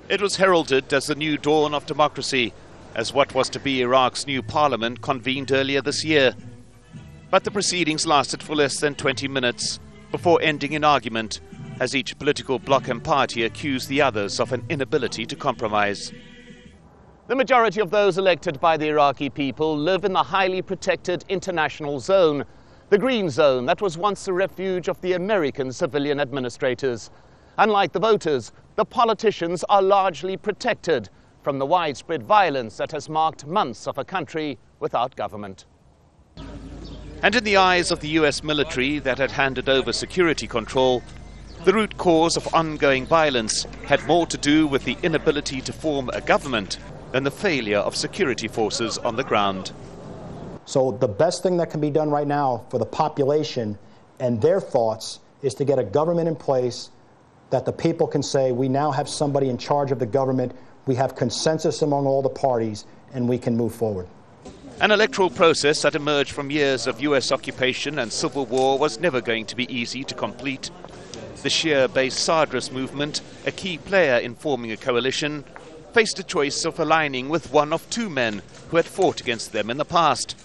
It was heralded as the new dawn of democracy, as what was to be Iraq's new parliament convened earlier this year. But the proceedings lasted for less than 20 minutes before ending in argument, as each political bloc and party accused the others of an inability to compromise. The majority of those elected by the Iraqi people live in the highly protected international zone, the Green Zone that was once the refuge of the American civilian administrators. Unlike the voters, the politicians are largely protected from the widespread violence that has marked months of a country without government. And in the eyes of the US military that had handed over security control, the root cause of ongoing violence had more to do with the inability to form a government than the failure of security forces on the ground. So the best thing that can be done right now for the population and their thoughts is to get a government in place that the people can say, we now have somebody in charge of the government, we have consensus among all the parties, and we can move forward. An electoral process that emerged from years of US occupation and civil war was never going to be easy to complete. The Shia-based Sadrist movement, a key player in forming a coalition, faced a choice of aligning with one of two men who had fought against them in the past.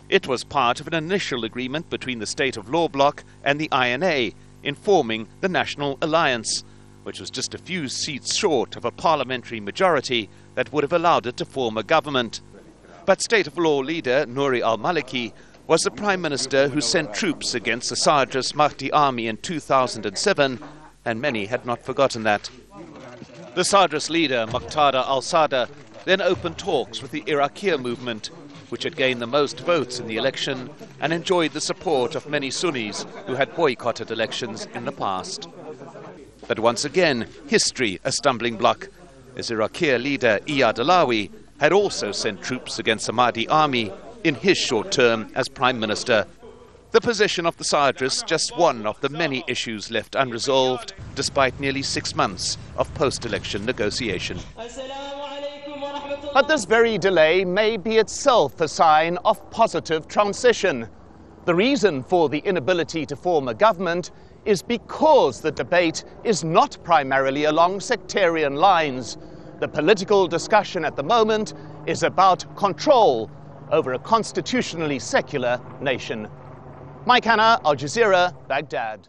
It was part of an initial agreement between the State of Law bloc and the INA in forming the National Alliance, which was just a few seats short of a parliamentary majority that would have allowed it to form a government. But State of Law leader Nouri al-Maliki was the Prime Minister who sent troops against the Sadrist Mahdi army in 2007, and many had not forgotten that. The Sadrist leader, Muqtada al-Sadr, then opened talks with the Iraqi movement, which had gained the most votes in the election and enjoyed the support of many Sunnis who had boycotted elections in the past. But once again, history a stumbling block, as Iraqi leader Iyad Alawi had also sent troops against the Mahdi army in his short term as Prime Minister. The position of the Sadrists just one of the many issues left unresolved, despite nearly 6 months of post-election negotiation. But this very delay may be itself a sign of positive transition. The reason for the inability to form a government is because the debate is not primarily along sectarian lines. The political discussion at the moment is about control over a constitutionally secular nation. Hanna, Al Jazeera, Baghdad.